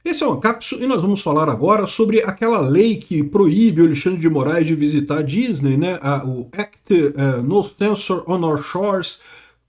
Esse é o Ancapsu e nós vamos falar agora sobre aquela lei que proíbe o Alexandre de Moraes de visitar a Disney, né? O Act No Censor on Our Shores,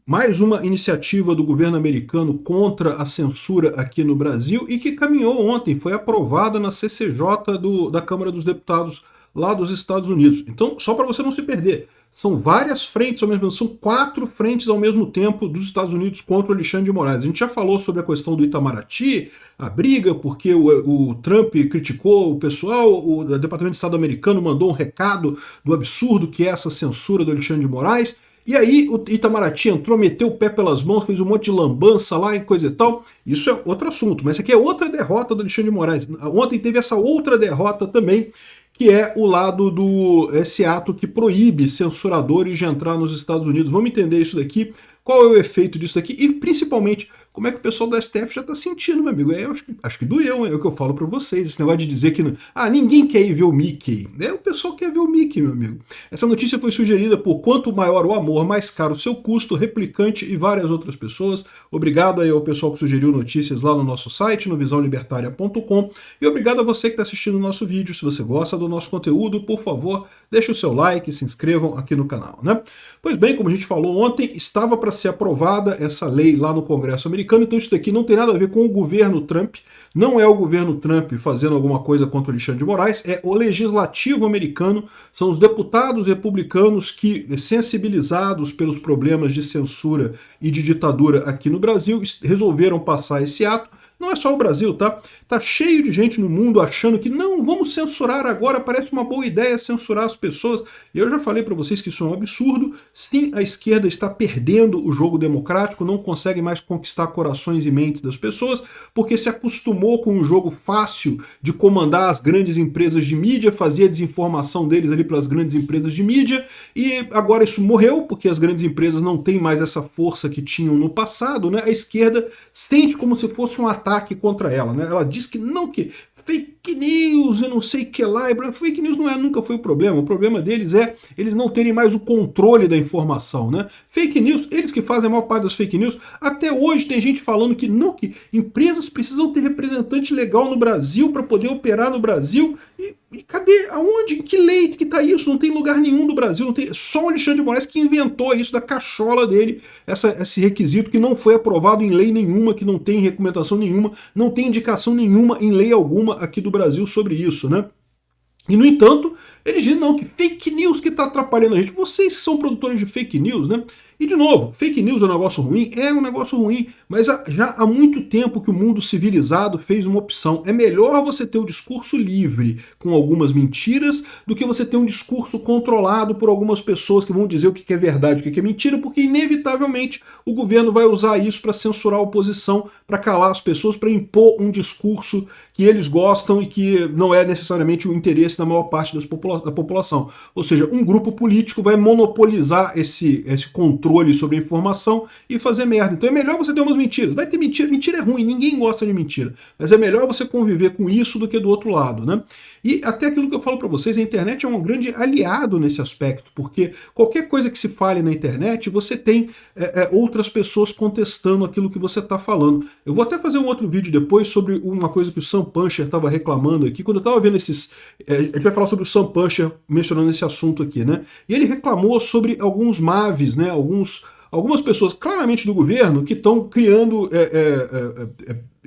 mais uma iniciativa do governo americano contra a censura aqui no Brasil e que caminhou ontem, foi aprovada na CCJ da Câmara dos Deputados lá dos Estados Unidos. Então, só para você não se perder, são várias frentes ao mesmo tempo, são 4 frentes ao mesmo tempo dos Estados Unidos contra o Alexandre de Moraes. A gente já falou sobre a questão do Itamaraty, a briga, porque o Trump criticou o pessoal, o Departamento de Estado americano mandou um recado do absurdo que é essa censura do Alexandre de Moraes, e aí o Itamaraty entrou, meteu o pé pelas mãos, fez um monte de lambança lá e coisa e tal. Isso é outro assunto, mas isso aqui é outra derrota do Alexandre de Moraes. Ontem teve essa outra derrota também, que é o lado esse ato que proíbe censuradores de entrar nos Estados Unidos. Vamos entender isso daqui, qual é o efeito disso daqui e principalmente como é que o pessoal da STF já está sentindo, meu amigo. Acho que doeu, é o que eu falo para vocês, esse negócio de dizer que ninguém quer ir ver o Mickey. O pessoal quer ver o Mickey, meu amigo. Essa notícia foi sugerida por Quanto Maior o Amor, Mais Caro o Seu Custo, Replicante e várias outras pessoas. Obrigado aí ao pessoal que sugeriu notícias lá no nosso site, no visãolibertaria.com, e obrigado a você que está assistindo o nosso vídeo. Se você gosta do nosso conteúdo, por favor, deixe o seu like e se inscrevam aqui no canal, né? Pois bem, como a gente falou ontem, estava para ser aprovada essa lei lá no Congresso americano, então isso daqui não tem nada a ver com o governo Trump, não é o governo Trump fazendo alguma coisa contra o Alexandre de Moraes, é o legislativo americano, são os deputados republicanos que, sensibilizados pelos problemas de censura e de ditadura aqui no Brasil, resolveram passar esse ato. Não é só o Brasil, tá? Tá cheio de gente no mundo achando que não, vamos censurar agora, parece uma boa ideia censurar as pessoas. E eu já falei para vocês que isso é um absurdo. Sim, a esquerda está perdendo o jogo democrático, não consegue mais conquistar corações e mentes das pessoas, porque se acostumou com um jogo fácil de comandar as grandes empresas de mídia, fazer a desinformação deles ali pelas grandes empresas de mídia, e agora isso morreu, porque as grandes empresas não têm mais essa força que tinham no passado, né? A esquerda sente como se fosse um ataque contra ela, né? Ela diz que não, que fake news, eu não sei o que lá, fake news nunca foi o problema deles é eles não terem mais o controle da informação, né? Fake news, eles que fazem a maior parte das fake news, até hoje tem gente falando que não, que empresas precisam ter representante legal no Brasil para poder operar no Brasil, e cadê? Aonde? Em que lei que tá isso? Não tem lugar nenhum do Brasil, não tem, só o Alexandre de Moraes que inventou isso da cachola dele, esse requisito que não foi aprovado em lei nenhuma, que não tem recomendação nenhuma, não tem indicação nenhuma em lei alguma aqui do Brasil sobre isso, né? E, no entanto, eles dizem não, que fake news que está atrapalhando a gente. Vocês que são produtores de fake news, né? E, de novo, fake news é um negócio ruim? É um negócio ruim, mas já há muito tempo que o mundo civilizado fez uma opção. É melhor você ter o discurso livre com algumas mentiras do que você ter um discurso controlado por algumas pessoas que vão dizer o que é verdade e o que é mentira, porque, inevitavelmente, o governo vai usar isso para censurar a oposição, para calar as pessoas, para impor um discurso que eles gostam e que não é necessariamente o interesse da maior parte da população. Ou seja, um grupo político vai monopolizar esse controle sobre a informação e fazer merda. Então é melhor você ter umas mentiras. Vai ter mentira, mentira é ruim, ninguém gosta de mentira. Mas é melhor você conviver com isso do que do outro lado, né? E até aquilo que eu falo para vocês, a internet é um grande aliado nesse aspecto, porque qualquer coisa que se fale na internet, você tem outras pessoas contestando aquilo que você está falando. Eu vou até fazer um outro vídeo depois sobre uma coisa que o Sam Puncher estava reclamando aqui, quando eu estava vendo esses... a gente vai falar sobre o Sam Puncher mencionando esse assunto aqui, né? E ele reclamou sobre alguns MAVs, né? Algumas pessoas claramente do governo que estão criando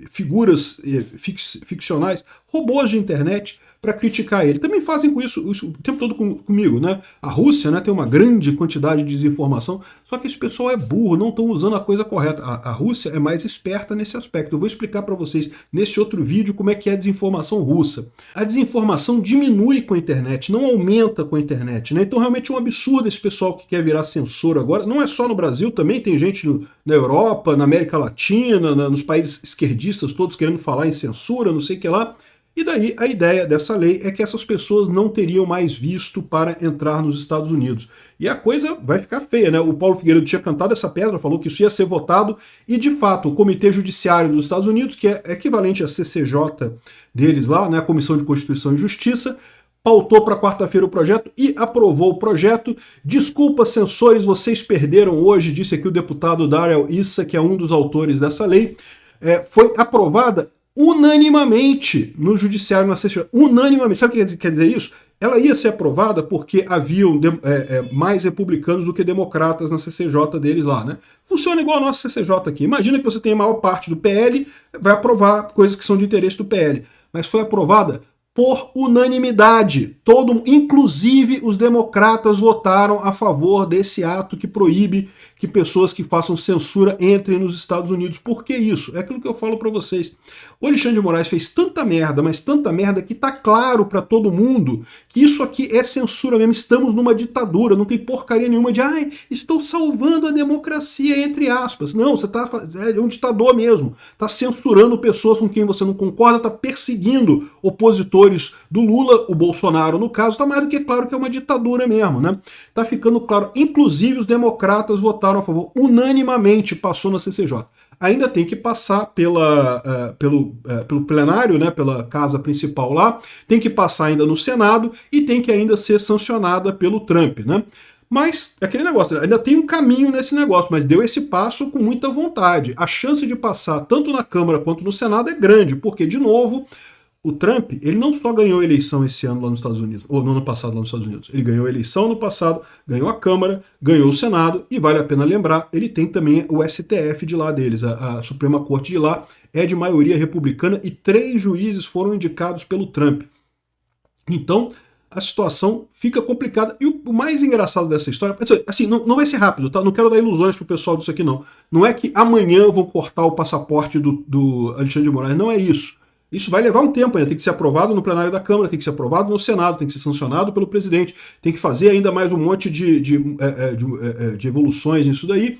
figuras ficcionais, robôs de internet, para criticar ele. Também fazem com isso o tempo todo comigo, né? A Rússia, né, tem uma grande quantidade de desinformação, só que esse pessoal é burro, não estão usando a coisa correta. A Rússia é mais esperta nesse aspecto. Eu vou explicar para vocês nesse outro vídeo como é que é a desinformação russa. A desinformação diminui com a internet, não aumenta com a internet, né? Então realmente é um absurdo esse pessoal que quer virar censor agora. Não é só no Brasil, também tem gente na Europa, na América Latina, nos países esquerdistas todos querendo falar em censura, não sei o que lá. E daí a ideia dessa lei é que essas pessoas não teriam mais visto para entrar nos Estados Unidos. E a coisa vai ficar feia, né? O Paulo Figueiredo tinha cantado essa pedra, falou que isso ia ser votado, e de fato o Comitê Judiciário dos Estados Unidos, que é equivalente à CCJ deles lá, né, a Comissão de Constituição e Justiça, pautou para quarta-feira o projeto e aprovou o projeto. Desculpa, censores, vocês perderam hoje, disse aqui o deputado Darrell Issa, que é um dos autores dessa lei. Foi aprovada unanimamente no judiciário, na CCJ, unanimamente. Sabe o que quer dizer isso? Ela ia ser aprovada porque haviam mais republicanos do que democratas na CCJ deles lá, né? Funciona igual a nossa CCJ aqui. Imagina que você tem a maior parte do PL, vai aprovar coisas que são de interesse do PL. Mas foi aprovada por unanimidade. Inclusive os democratas votaram a favor desse ato que proíbe que pessoas que façam censura entrem nos Estados Unidos. Por que isso? É aquilo que eu falo para vocês. O Alexandre de Moraes fez tanta merda, mas tanta merda, que tá claro para todo mundo que isso aqui é censura mesmo. Estamos numa ditadura, não tem porcaria nenhuma de estou salvando a democracia, entre aspas. Não, você é um ditador mesmo. Tá censurando pessoas com quem você não concorda, tá perseguindo opositores do Lula, o Bolsonaro no caso, tá mais do que claro que é uma ditadura mesmo, né? Tá ficando claro. Inclusive os democratas votaram a favor, unanimamente passou na CCJ. Ainda tem que passar pelo plenário, né, pela casa principal lá, tem que passar ainda no Senado e tem que ainda ser sancionada pelo Trump, né? Mas, é aquele negócio, ainda tem um caminho nesse negócio, mas deu esse passo com muita vontade. A chance de passar tanto na Câmara quanto no Senado é grande, porque, de novo, o Trump, ele não só ganhou a eleição esse ano lá nos Estados Unidos, ou no ano passado lá nos Estados Unidos, ele ganhou a eleição no passado, ganhou a Câmara, ganhou o Senado, e vale a pena lembrar, ele tem também o STF de lá deles, a Suprema Corte de lá é de maioria republicana e 3 juízes foram indicados pelo Trump. Então, a situação fica complicada. E o mais engraçado dessa história, assim, não vai ser rápido, tá? Não quero dar ilusões pro pessoal disso aqui, não. Não é que amanhã vão cortar o passaporte do Alexandre de Moraes, não é isso. Isso vai levar um tempo ainda, tem que ser aprovado no plenário da Câmara, tem que ser aprovado no Senado, tem que ser sancionado pelo presidente, tem que fazer ainda mais um monte de evoluções nisso daí,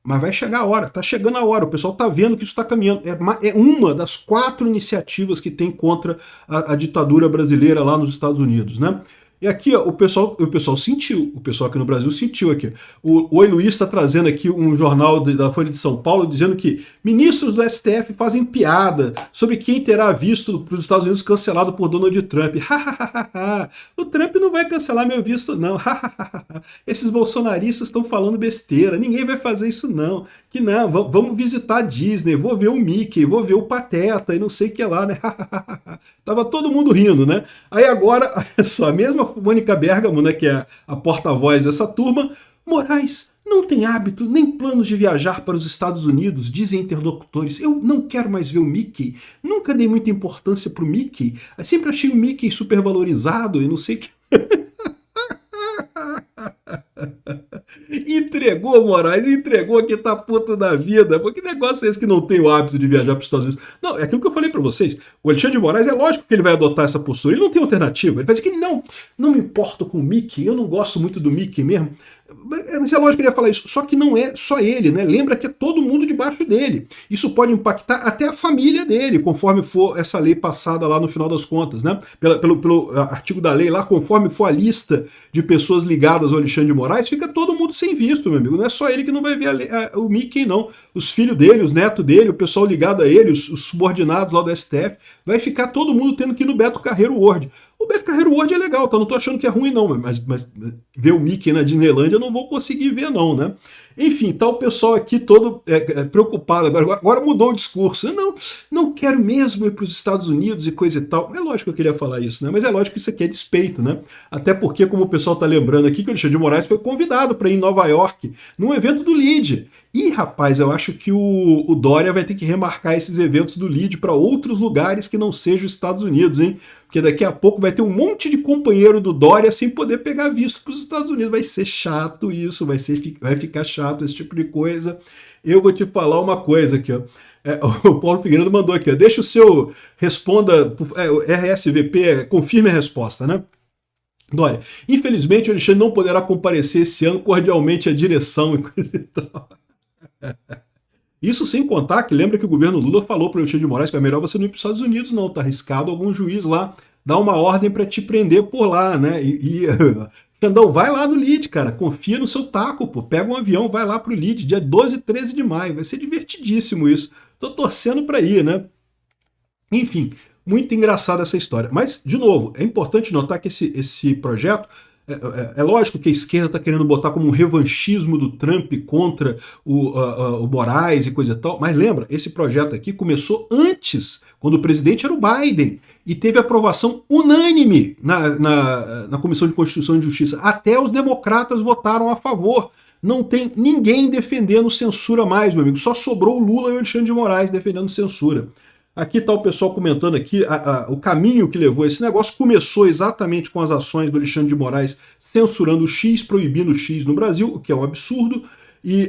mas vai chegar a hora, tá chegando a hora, o pessoal tá vendo que isso está caminhando. É uma das 4 iniciativas que tem contra a ditadura brasileira lá nos Estados Unidos, né? E aqui, ó, o pessoal sentiu, o pessoal aqui no Brasil sentiu aqui. O Oi Luiz está trazendo aqui um jornal da Folha de São Paulo dizendo que ministros do STF fazem piada sobre quem terá visto para os Estados Unidos cancelado por Donald Trump. O Trump não vai cancelar meu visto, não. Esses bolsonaristas estão falando besteira, ninguém vai fazer isso não. Que não, vamos visitar a Disney, vou ver o Mickey, vou ver o Pateta e não sei o que lá, né? Tava todo mundo rindo, né? Aí agora, olha só, a mesma Mônica Bergamo, né, que é a porta-voz dessa turma, Moraes não tem hábito nem planos de viajar para os Estados Unidos, dizem interlocutores. Eu não quero mais ver o Mickey, nunca dei muita importância pro Mickey, eu sempre achei o Mickey supervalorizado e não sei o que... Entregou, Moraes, entregou que tá puto da vida. Porque negócio é esse que não tem o hábito de viajar para os Estados Unidos? Não, é aquilo que eu falei para vocês. O Alexandre de Moraes, é lógico que ele vai adotar essa postura. Ele não tem alternativa. Ele vai dizer que não me importo com o Mickey, eu não gosto muito do Mickey mesmo. Mas é lógico que ele ia falar isso. Só que não é só ele, né? Lembra que é todo mundo debaixo dele. Isso pode impactar até a família dele, conforme for essa lei passada lá no final das contas, né? Pelo artigo da lei lá, conforme for a lista de pessoas ligadas ao Alexandre de Moraes, fica todo mundo sem visto, meu amigo. Não é só ele que não vai ver o Mickey, não. Os filhos dele, os netos dele, o pessoal ligado a ele, os subordinados lá do STF, vai ficar todo mundo tendo que ir no Beto Carreiro World. O Beto Carreiro World é legal, tá? Não tô achando que é ruim, não, mas ver o Mickey na Disneylândia eu não vou conseguir ver, não, né? Enfim, tá o pessoal aqui todo preocupado. Agora mudou o discurso. Eu não quero mesmo ir para os Estados Unidos e coisa e tal. É lógico que eu queria falar isso, né? Mas é lógico que isso aqui é despeito, né? Até porque, como o pessoal tá lembrando aqui, que o Alexandre de Moraes foi convidado para ir em Nova York, num evento do LIDE. E, rapaz, eu acho que o Dória vai ter que remarcar esses eventos do LIDE para outros lugares que não sejam os Estados Unidos, hein? Porque daqui a pouco vai ter um monte de companheiro do Dória sem poder pegar visto para os Estados Unidos. Vai ser chato isso, vai ficar chato esse tipo de coisa. Eu vou te falar uma coisa aqui, ó. O Paulo Figueiredo mandou aqui, ó. Deixa o seu... Responda... o RSVP, confirme a resposta, né? Dória, infelizmente o Alexandre não poderá comparecer esse ano, cordialmente a direção e coisa e tal. Isso sem contar que lembra que o governo Lula falou para o Alexandre de Moraes que é melhor você não ir para os Estados Unidos, não, tá arriscado algum juiz lá dar uma ordem para te prender por lá, né? Xandão, vai lá no LIDE, cara, confia no seu taco, pô, pega um avião, vai lá pro LIDE, dia 12 e 13 de maio, vai ser divertidíssimo isso. Tô torcendo para ir, né? Enfim, muito engraçada essa história. Mas, de novo, é importante notar que esse projeto É lógico que a esquerda está querendo botar como um revanchismo do Trump contra o Moraes e coisa e tal, mas lembra, esse projeto aqui começou antes, quando o presidente era o Biden, e teve aprovação unânime na Comissão de Constituição e Justiça. Até os democratas votaram a favor. Não tem ninguém defendendo censura mais, meu amigo. Só sobrou o Lula e o Alexandre de Moraes defendendo censura. Aqui está o pessoal comentando aqui, o caminho que levou esse negócio começou exatamente com as ações do Alexandre de Moraes censurando o X, proibindo o X no Brasil, o que é um absurdo. E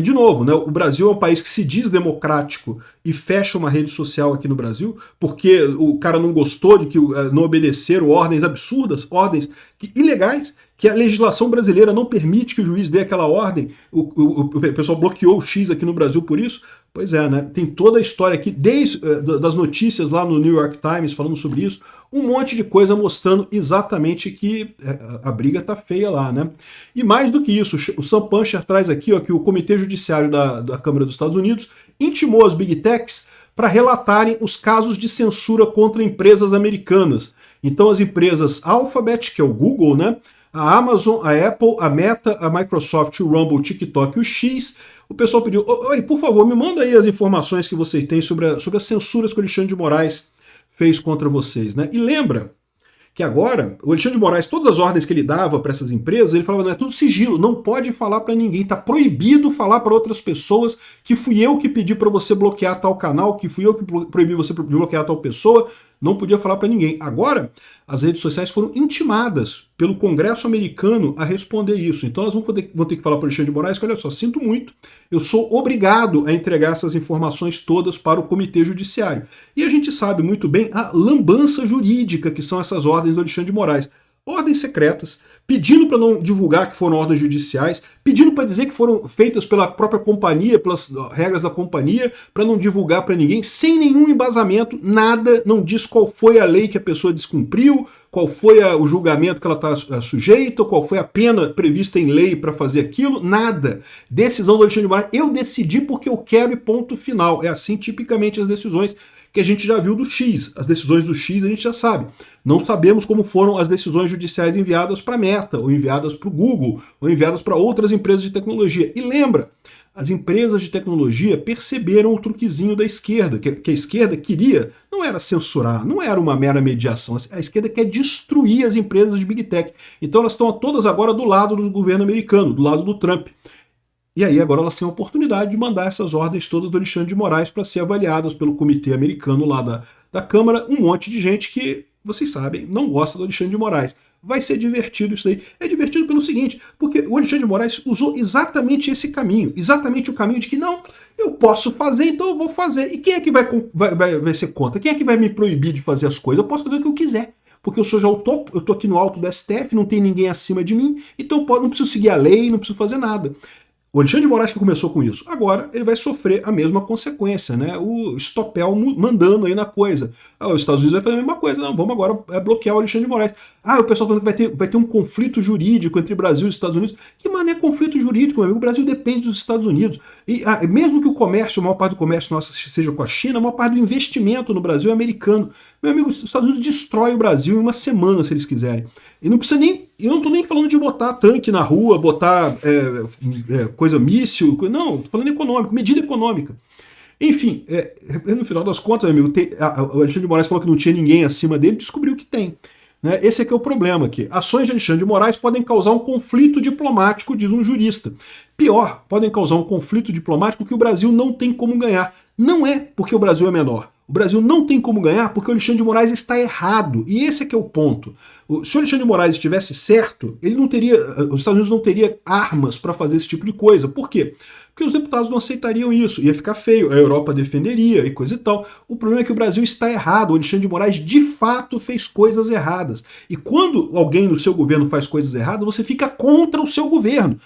de novo, né, o Brasil é um país que se diz democrático e fecha uma rede social aqui no Brasil, porque o cara não gostou de que não obedeceram ordens absurdas, ordens ilegais, que a legislação brasileira não permite que o juiz dê aquela ordem. O pessoal bloqueou o X aqui no Brasil por isso. Pois é, né? Tem toda a história aqui, desde das notícias lá no New York Times falando sobre isso, um monte de coisa mostrando exatamente que a briga tá feia lá, né? E mais do que isso, o Sam Puncher traz aqui ó, que o Comitê Judiciário da Câmara dos Estados Unidos intimou as Big Techs para relatarem os casos de censura contra empresas americanas. Então as empresas Alphabet, que é o Google, né? A Amazon, a Apple, a Meta, a Microsoft, o Rumble, o TikTok e o X. O pessoal pediu, oi, por favor, me manda aí as informações que vocês têm sobre as censuras que o Alexandre de Moraes fez contra vocês, né? E lembra que agora, o Alexandre de Moraes, todas as ordens que ele dava para essas empresas, ele falava, não, é tudo sigilo, não pode falar para ninguém, tá proibido falar para outras pessoas que fui eu que pedi para você bloquear tal canal, que fui eu que proibi você de bloquear tal pessoa, não podia falar para ninguém. Agora, as redes sociais foram intimadas pelo Congresso americano a responder isso. Então elas vão ter que falar para o Alexandre de Moraes que, olha só, sinto muito, eu sou obrigado a entregar essas informações todas para o Comitê Judiciário. E a gente sabe muito bem a lambança jurídica que são essas ordens do Alexandre de Moraes. Ordens secretas, pedindo para não divulgar que foram ordens judiciais, pedindo para dizer que foram feitas pela própria companhia, pelas regras da companhia, para não divulgar para ninguém, sem nenhum embasamento, nada, não diz qual foi a lei que a pessoa descumpriu, qual foi o julgamento que ela está sujeita, qual foi a pena prevista em lei para fazer aquilo, nada. Decisão do Alexandre de Moraes, eu decidi porque eu quero e ponto final. É assim tipicamente as decisões que a gente já viu do X. As decisões do X a gente já sabe. Não sabemos como foram as decisões judiciais enviadas para a Meta, ou enviadas para o Google, ou enviadas para outras empresas de tecnologia. E lembra, as empresas de tecnologia perceberam o truquezinho da esquerda, que a esquerda queria, não era censurar, não era uma mera mediação, a esquerda quer destruir as empresas de Big Tech. Então elas estão todas agora do lado do governo americano, do lado do Trump. E aí agora elas têm a oportunidade de mandar essas ordens todas do Alexandre de Moraes para ser avaliadas pelo comitê americano lá da Câmara, um monte de gente que, vocês sabem, não gosta do Alexandre de Moraes. Vai ser divertido isso daí. É divertido pelo seguinte, porque o Alexandre de Moraes usou exatamente esse caminho, exatamente o caminho de que não, eu posso fazer, então eu vou fazer. E quem é que vai ser contra? Quem é que vai me proibir de fazer as coisas? Eu posso fazer o que eu quiser. Porque eu sou já o topo, eu tô aqui no alto do STF, não tem ninguém acima de mim, então não preciso seguir a lei, não preciso fazer nada. O Alexandre de Moraes que começou com isso. Agora ele vai sofrer a mesma consequência, né? O estopel mandando aí na coisa. Os Estados Unidos vai fazer a mesma coisa. Não, vamos agora bloquear o Alexandre de Moraes. O pessoal falando que vai ter um conflito jurídico entre Brasil e Estados Unidos. Que mané conflito jurídico, meu amigo? O Brasil depende dos Estados Unidos. E mesmo que o comércio, a maior parte do comércio nosso seja com a China, a maior parte do investimento no Brasil é americano. Meu amigo, os Estados Unidos destrói o Brasil em uma semana, se eles quiserem. E não precisa nem. Eu não estou nem falando de botar tanque na rua, botar coisa míssil. Não, estou falando econômico, medida econômica. Enfim, no final das contas, meu amigo, o Alexandre de Moraes falou que não tinha ninguém acima dele, descobriu que tem. Né? Esse é que é o problema aqui. Ações de Alexandre de Moraes podem causar um conflito diplomático, diz um jurista. Pior, podem causar um conflito diplomático que o Brasil não tem como ganhar. Não é porque o Brasil é menor. O Brasil não tem como ganhar porque o Alexandre de Moraes está errado. E esse é que é o ponto. Se o Alexandre de Moraes estivesse certo, ele não teria, os Estados Unidos não teria armas para fazer esse tipo de coisa. Por quê? Porque os deputados não aceitariam isso, ia ficar feio, a Europa defenderia e coisa e tal. O problema é que o Brasil está errado, o Alexandre de Moraes de fato fez coisas erradas. E quando alguém no seu governo faz coisas erradas, você fica contra o seu governo.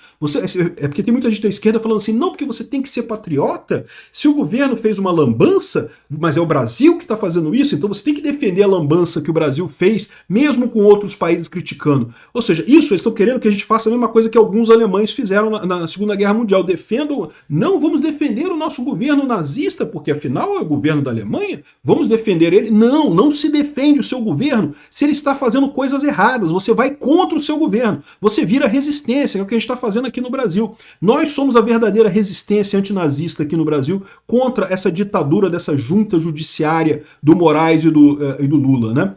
É porque tem muita gente da esquerda falando assim, não, porque você tem que ser patriota, se o governo fez uma lambança, mas é o Brasil que está fazendo isso, então você tem que defender a lambança que o Brasil fez, mesmo com outros países criticando. Ou seja, eles estão querendo que a gente faça a mesma coisa que alguns alemães fizeram na Segunda Guerra Mundial, defenda não, vamos defender o nosso governo nazista, porque afinal é o governo da Alemanha, vamos defender ele. Não, não se defende o seu governo se ele está fazendo coisas erradas, você vai contra o seu governo, você vira resistência, é o que a gente está fazendo aqui no Brasil. Nós somos a verdadeira resistência antinazista aqui no Brasil contra essa ditadura dessa junta judiciária do Moraes e do Lula, né?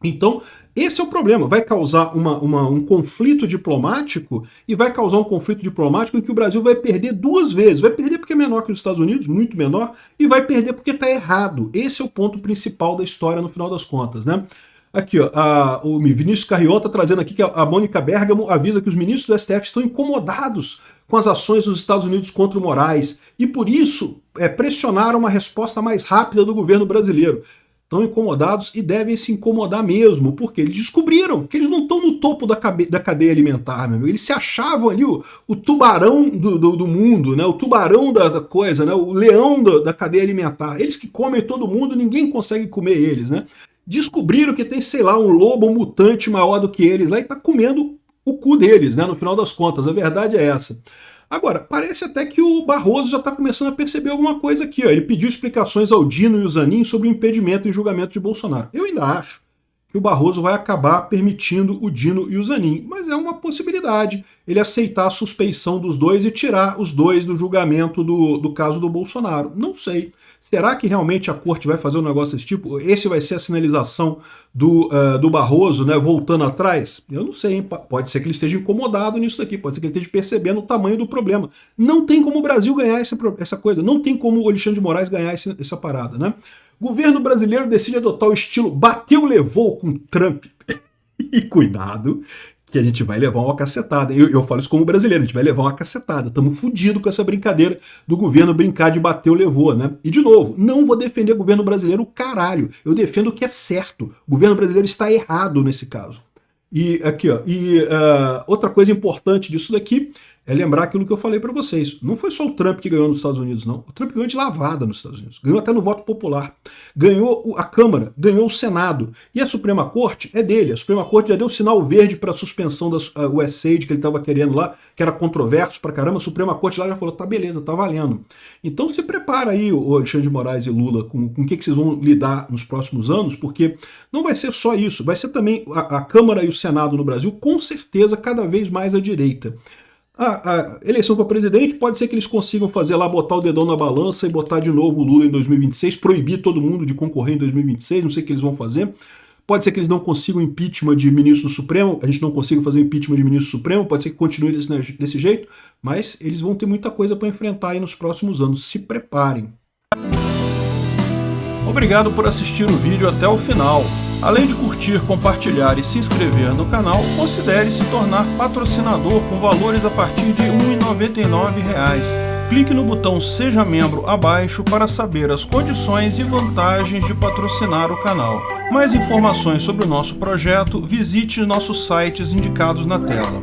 Então, esse é o problema, vai causar um conflito diplomático e vai causar um conflito diplomático em que o Brasil vai perder duas vezes. Vai perder porque é menor que os Estados Unidos, muito menor, e vai perder porque está errado. Esse é o ponto principal da história no final das contas, né? Aqui, ó, o Vinícius Carriol está trazendo aqui que a Mônica Bergamo avisa que os ministros do STF estão incomodados com as ações dos Estados Unidos contra o Moraes e por isso pressionaram uma resposta mais rápida do governo brasileiro. Estão incomodados e devem se incomodar mesmo, porque eles descobriram que eles não estão no topo da cadeia alimentar, meu amigo. Eles se achavam ali o tubarão do mundo, né? O tubarão da coisa, né? O leão da cadeia alimentar. Eles que comem todo mundo, ninguém consegue comer eles, né? Descobriram que tem, sei lá, um lobo mutante maior do que eles lá e está comendo o cu deles, né? No final das contas, a verdade é essa. Agora, parece até que o Barroso já está começando a perceber alguma coisa aqui. Ó. Ele pediu explicações ao Dino e o Zanin sobre o impedimento e julgamento de Bolsonaro. Eu ainda acho que o Barroso vai acabar permitindo o Dino e o Zanin, mas é uma possibilidade ele aceitar a suspeição dos dois e tirar os dois do julgamento do caso do Bolsonaro. Não sei. Será que realmente a corte vai fazer um negócio desse tipo? Esse vai ser a sinalização do Barroso, né, voltando atrás? Eu não sei, hein? Pode ser que ele esteja incomodado nisso daqui, pode ser que ele esteja percebendo o tamanho do problema. Não tem como o Brasil ganhar essa coisa, não tem como o Alexandre de Moraes ganhar essa parada, né? Governo brasileiro decide adotar o estilo bateu, levou com Trump. E cuidado, que a gente vai levar uma cacetada. Eu falo isso como brasileiro, a gente vai levar uma cacetada. Estamos fodidos com essa brincadeira do governo brincar de bateu, levou, né? E de novo, não vou defender o governo brasileiro, caralho. Eu defendo o que é certo. O governo brasileiro está errado nesse caso. E aqui, ó, outra coisa importante disso daqui é lembrar aquilo que eu falei para vocês. Não foi só o Trump que ganhou nos Estados Unidos, não. O Trump ganhou de lavada nos Estados Unidos. Ganhou até no voto popular. Ganhou a Câmara, ganhou o Senado. E a Suprema Corte é dele. A Suprema Corte já deu sinal verde para a suspensão da USAID que ele estava querendo lá, que era controverso pra caramba. A Suprema Corte lá já falou, tá beleza, tá valendo. Então se prepara aí, o Alexandre de Moraes e Lula, com o que vocês vão lidar nos próximos anos, porque não vai ser só isso. Vai ser também a Câmara e o Senado no Brasil, com certeza, cada vez mais à direita. A eleição para presidente, pode ser que eles consigam fazer lá, botar o dedão na balança e botar de novo o Lula em 2026, proibir todo mundo de concorrer em 2026, não sei o que eles vão fazer. Pode ser que eles não consigam impeachment de ministro do Supremo, a gente não consiga fazer impeachment de ministro do Supremo, pode ser que continue desse jeito, mas eles vão ter muita coisa para enfrentar aí nos próximos anos, se preparem. Obrigado por assistir o vídeo até o final. Além de curtir, compartilhar e se inscrever no canal, considere se tornar patrocinador com valores a partir de R$ 1,99. Clique no botão Seja Membro abaixo para saber as condições e vantagens de patrocinar o canal. Mais informações sobre o nosso projeto, visite nossos sites indicados na tela.